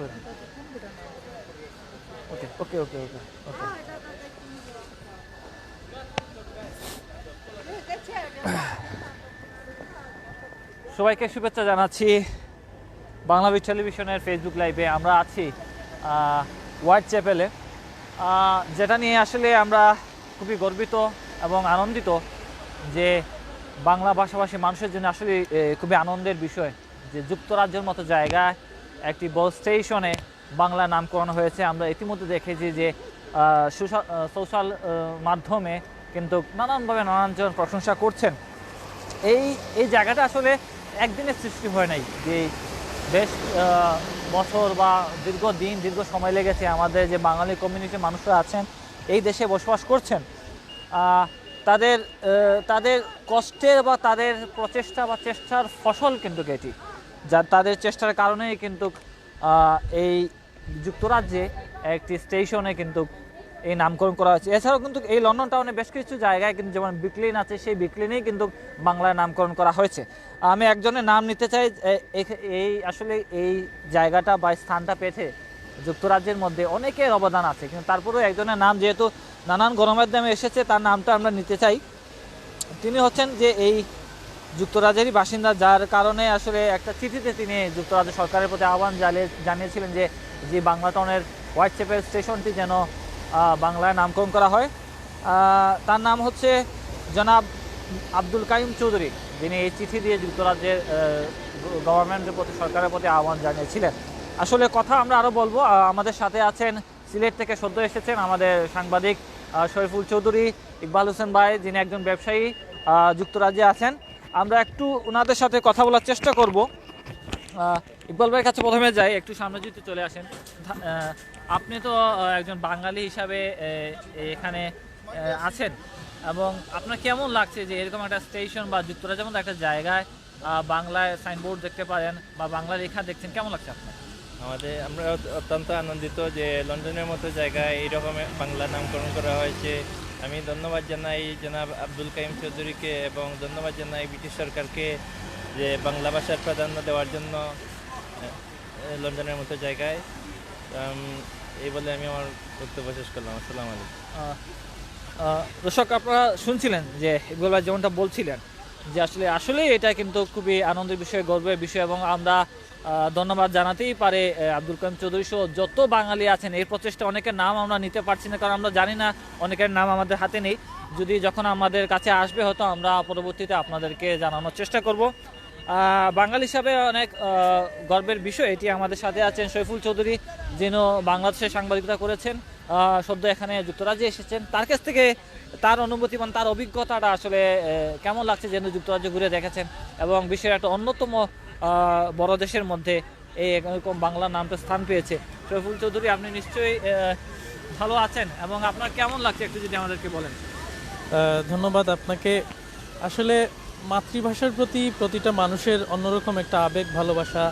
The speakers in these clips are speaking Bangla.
করেন। ওকে ওকে ওকে ওকে ওকে। সবাইকে শুভেচ্ছা জানাচ্ছি বাংলাদেশ টেলিভিশনের ফেসবুক লাইভে। আমরা আছি হোয়াইট চ্যাপেলে, যেটা নিয়ে আসলে আমরা খুবই গর্বিত এবং আনন্দিত যে বাংলা ভাষাভাষী মানুষের জন্য আসলে খুবই আনন্দের বিষয় যে যুক্তরাজ্যের মতো জায়গায় একটি বড় স্টেশনে বাংলা নামকরণ হয়েছে। আমরা ইতিমধ্যে দেখেছি যে সোশ্যাল মাধ্যমে কিন্তু নানানভাবে নানানজন প্রশংসা করছেন। এই জায়গাটা আসলে একদিনের সৃষ্টি হয় নাই, যে বেশ বছর বা দীর্ঘ সময় লেগেছে আমাদের যে বাঙালি কমিউনিটির মানুষরা আছেন এই দেশে বসবাস করছেন, তাদের কষ্টের বা তাদের প্রচেষ্টা বা চেষ্টার ফসল কিন্তু এটি, যা তাদের চেষ্টার কারণেই কিন্তু এই যুক্তরাজ্যে একটি স্টেশনে কিন্তু এই নামকরণ করা হয়েছে। এছাড়াও কিন্তু এই লন্ডন টাউনে বেশ কিছু জায়গায় কিন্তু যেমন বিকলিন আছে, সেই বিকলিনেই কিন্তু বাংলায় নামকরণ করা হয়েছে। আমি একজনের নাম নিতে চাই। আসলে এই জায়গাটা বা স্থানটা পেতে যুক্তরাজ্যের মধ্যে অনেকের অবদান আছে, কিন্তু তারপরেও একজনের নাম যেহেতু নানান গণমাধ্যমে এসেছে তার নামটা আমরা নিতে চাই। তিনি হচ্ছেন যে এই যুক্তরাজ্যেরই বাসিন্দা, যার কারণে আসলে একটা চিঠিতে তিনি যুক্তরাজ্য সরকারের প্রতি আহ্বান জানিয়েছিলেন যে বাংলা টাউনের হোয়াইট চ্যাপেল স্টেশনটি যেন বাংলায় নামকরণ করা হয়। তার নাম হচ্ছে জনাব আব্দুল কাইম চৌধুরী, যিনি এই চিঠি দিয়ে যুক্তরাজ্যের গভর্নমেন্টের প্রতি, সরকারের প্রতি আহ্বান জানিয়েছিলেন। আসলে কথা আমরা আরও বলবো। আমাদের সাথে আছেন সিলেট থেকে সদ্য এসেছেন আমাদের সাংবাদিক শরীফুল চৌধুরী, ইকবাল হোসেন ভাই, যিনি একজন ব্যবসায়ী যুক্তরাজ্যে আছেন। আমরা একটু ওনাদের সাথে কথা বলার চেষ্টা করব। ইকবাল ভাইয়ের কাছে প্রথমে যাই, একটু সামনে যদি চলে আসেন। আপনি তো একজন বাঙালি হিসাবে এখানে আছেন, এবং আপনার কেমন লাগছে যে এরকম একটা স্টেশন বা যুক্তরাজ্যের মধ্যে একটা জায়গায় বাংলায় সাইনবোর্ড দেখতে পারেন বা বাংলা লেখা দেখছেন, কেমন লাগছে আপনার? আমরা অত্যন্ত আনন্দিত যে লন্ডনের মতো জায়গায় এইরকম বাংলা নামকরণ করা হয়েছে। আমি ধন্যবাদ জানাই জনাব আব্দুল কাইম চৌধুরীকে, এবং ধন্যবাদ জানাই ব্রিটিশ সরকারকে যে বাংলা ভাষার প্রাধান্য দেওয়ার জন্য লন্ডনের মতো জায়গায়। এই বলে আমি আমার বক্তব্য শেষ করলাম। আসসালামু আলাইকুম। দর্শক, আপনারা শুনছিলেন যে ইকবাল ভাই যেমনটা বলছিলেন যে আসলে এটা কিন্তু খুবই আনন্দের বিষয়, গর্বের বিষয়, এবং আমরা ধন্যবাদ জানাতেই পারে আব্দুল কাইম চৌধুরী সহ যত বাঙালি আছেন। এই প্রচেষ্টা অনেকের নাম আমরা নিতে পারছি না, কারণ আমরা জানি না, অনেকের নাম আমাদের হাতে নেই। যখন আমাদের কাছে আসবে হয়তো আমরা পরবর্তীতে আপনাদেরকে জানানোর চেষ্টা করব। বাঙালি হিসাবে অনেক গর্বের বিষয় এটি। আমাদের সাথে আছেন শরীফুল চৌধুরী, যিনি বাংলাদেশে সাংবাদিকতা করেছেন, সদ্য এখানে যুক্তরাজ্যে এসেছেন। তার কাছ থেকে তার অনুভূতি এবং তার অভিজ্ঞতাটা আসলে কেমন লাগছে যেন যুক্তরাজ্য ঘুরে দেখেছেন, এবং বিশ্বের একটা অন্যতম বড় দেশের মধ্যে এরকম বাংলা নামটা স্থান পেয়েছে। শরীফুল চৌধুরী, আপনি নিশ্চয়ই ভালো আছেন, এবং আপনার কেমন লাগছে একটু যদি আমাদেরকে বলেন। ধন্যবাদ আপনাকে। আসলে মাতৃভাষার প্রতি প্রতিটা মানুষের অন্যরকম একটা আবেগ, ভালোবাসা,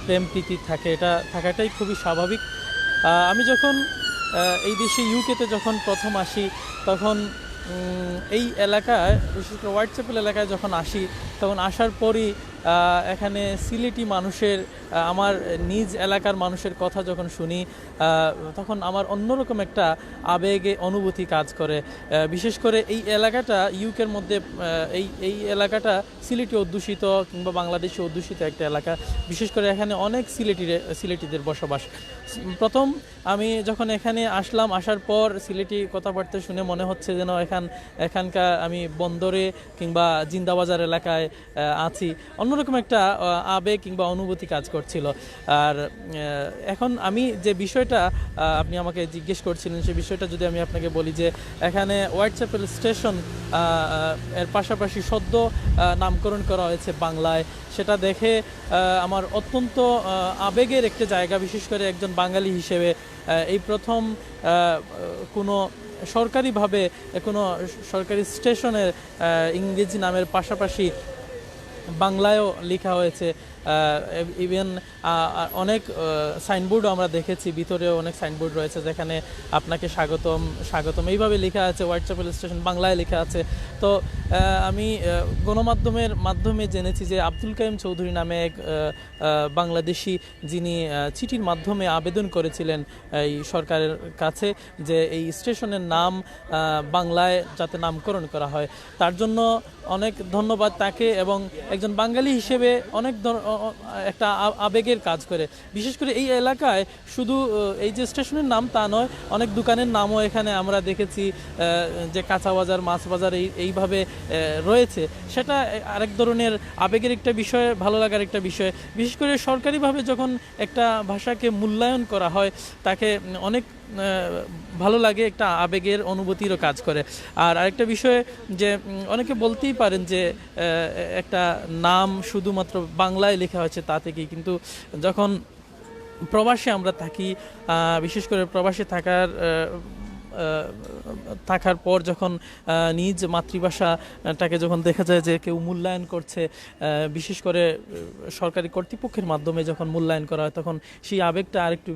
প্রেম, প্রীতি থাকে। এটা থাকাটাই খুবই স্বাভাবিক। আমি যখন এই দেশে ইউকেতে যখন প্রথম আসি, তখন এই এলাকায়, বিশেষ করে হোয়াইট চ্যাপেল এলাকায় যখন আসি, তখন আসার পরই এখানে সিলেটি মানুষের, আমার নিজ এলাকার মানুষের কথা যখন শুনি, তখন আমার অন্যরকম একটা আবেগে অনুভূতি কাজ করে। বিশেষ করে এই এলাকাটা ইউকের মধ্যে, এই এলাকাটা সিলেটি অধ্যুষিত কিংবা বাংলাদেশি অধ্যুষিত একটা এলাকা। বিশেষ করে এখানে অনেক সিলেটিদের বসবাস। প্রথম আমি যখন এখানে আসলাম, আসার পর সিলেটি কথাবার্তা শুনে মনে হচ্ছে যেন এখানকার আমি বন্দরে কিংবা জিন্দাবাজার এলাকায় আছি। অন্যরকম একটা আবেগ কিংবা অনুভূতি কাজ করছিল। আর এখন আমি যে বিষয়টা আপনি আমাকে জিজ্ঞেস করছিলেন, সেই বিষয়টা যদি আমি আপনাকে বলি যে এখানে হোয়াইট চ্যাপেল স্টেশন এর পাশাপাশি সদ্য নামকরণ করা হয়েছে বাংলায়, সেটা দেখে আমার অত্যন্ত আবেগের একটা জায়গা। বিশেষ করে একজন বাঙালি হিসেবে এই প্রথম কোনো সরকারিভাবে কোনো সরকারি স্টেশনের ইংরেজি নামের পাশাপাশি বাংলায়ও লেখা হয়েছে। ইভেন অনেক সাইনবোর্ডও আমরা দেখেছি, ভিতরেও অনেক সাইনবোর্ড রয়েছে যেখানে আপনাকে স্বাগতম স্বাগতম এইভাবে লেখা আছে, হোয়াইটচ্যাপেল স্টেশন বাংলায় লেখা আছে। তো আমি গণমাধ্যমের মাধ্যমে জেনেছি যে আব্দুল কাইম চৌধুরী নামে এক বাংলাদেশি, যিনি চিঠির মাধ্যমে আবেদন করেছিলেন এই সরকারের কাছে যে এই স্টেশনের নাম বাংলায় যাতে নামকরণ করা হয়, তার জন্য অনেক ধন্যবাদ তাকে। এবং একজন বাঙালি হিসেবে অনেক একটা আবেগের কাজ করে। বিশেষ করে এই এলাকায় শুধু এই যে স্টেশনের নাম তা নয়, অনেক দোকানের নামও এখানে আমরা দেখেছি, যে কাঁচা বাজার, মাছ বাজার এইভাবে রয়েছে। সেটা আরেক ধরনের আবেগের একটা বিষয়, ভালো লাগার একটা বিষয়। বিশেষ করে সরকারিভাবে যখন একটা ভাষাকে মূল্যায়ন করা হয়, তাকে অনেক ভালো লাগে, একটা আবেগের অনুভূতিরও কাজ করে। আর আরেকটা বিষয় যে অনেকে বলতেই পারেন যে একটা নাম শুধুমাত্র বাংলায় লেখা হয়েছে তা থেকেই, কিন্তু যখন প্রবাসে আমরা থাকি, বিশেষ করে প্রবাসে থাকার পর যখন নিজ মাতৃভাষাটাকে যখন দেখা যায় যে কেউ মূল্যায়ন করছে, বিশেষ করে সরকারি কর্তৃপক্ষের মাধ্যমে যখন মূল্যায়ন করা হয়, তখন সেই আবেগটা আরেকটু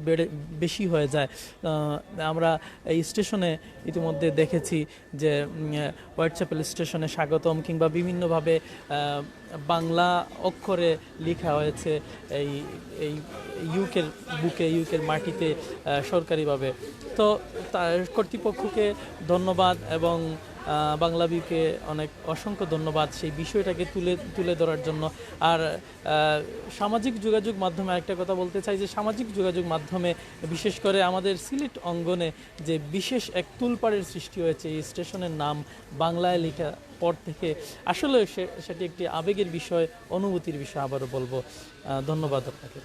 বেশি হয়ে যায়। আমরা এই স্টেশনে ইতিমধ্যে দেখেছি যে হোয়াইটচ্যাপেল স্টেশনে স্বাগতম কিংবা বিভিন্নভাবে বাংলা অক্ষরে লেখা হয়েছে এই এই ইউকের বুকে, ইউকের মাটিতে সরকারিভাবে। তো কর্তৃপক্ষকে ধন্যবাদ এবং বাংলাবিকে অনেক অসংখ্য ধন্যবাদ সেই বিষয়টাকে তুলে ধরার জন্য। আর সামাজিক যোগাযোগ মাধ্যমে একটা কথা বলতে চাই যে সামাজিক যোগাযোগ মাধ্যমে বিশেষ করে আমাদের সিলেট অঙ্গনে যে বিশেষ এক তুলপাড়ের সৃষ্টি হয়েছে এই স্টেশনের নাম বাংলায় লেখা পর থেকে, আসলে সেটি একটি আবেগের বিষয়, অনুভূতির বিষয়। আবারও বলবো ধন্যবাদ আপনাকে।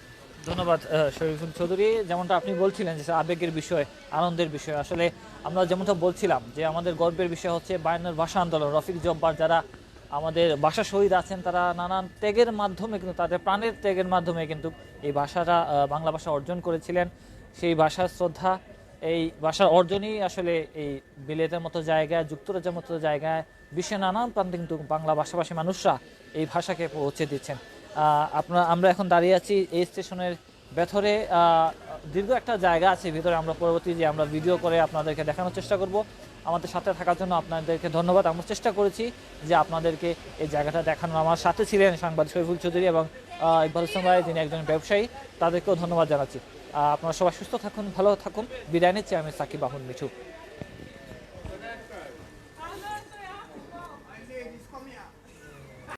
ধন্যবাদ শরীফুল চৌধুরী। যেমনটা আপনি বলছিলেন যে আবেগের বিষয়, আনন্দের বিষয়, আসলে আমরা যেমনটা বলছিলাম যে আমাদের গর্বের বিষয় হচ্ছে 52 ভাষা আন্দোলন। রফিক জব্বার যারা আমাদের ভাষা শহীদ আছেন, তারা নানান ত্যাগের মাধ্যমে কিন্তু তাদের প্রাণের ত্যাগের মাধ্যমে কিন্তু এই ভাষাটা, বাংলা ভাষা অর্জন করেছিলেন। সেই ভাষার শ্রদ্ধা, এই ভাষার অর্জনই আসলে এই বিলেতের মতো জায়গায়, যুক্তরাজ্যের মতো জায়গায়, বিশ্বের নানান প্রান্তে কিন্তু বাংলা ভাষাভাষী মানুষরা এই ভাষাকে পৌঁছে দিচ্ছেন। আমরা এখন দাঁড়িয়ে আছি এই স্টেশনের ভেতরে। দীর্ঘ একটা জায়গা আছে ভিতরে, আমরা পরবর্তী যে আমরা ভিডিও করে আপনাদেরকে দেখানোর চেষ্টা করব। আমাদের সাথে থাকার জন্য আপনাদেরকে ধন্যবাদ। আমরা চেষ্টা করেছি যে আপনাদেরকে এই জায়গাটা দেখানোর। আমার সাথে ছিলেন সাংবাদিক শরীফুল চৌধুরী এবং ইকবাল হোসেন ভাই, যিনি একজন ব্যবসায়ী, তাদেরকেও ধন্যবাদ জানাচ্ছি। আপনারা সবাই সুস্থ থাকুন, ভালো থাকুন। বিদায় নিচ্ছি আমি সাকিব আহমদ মিঠু।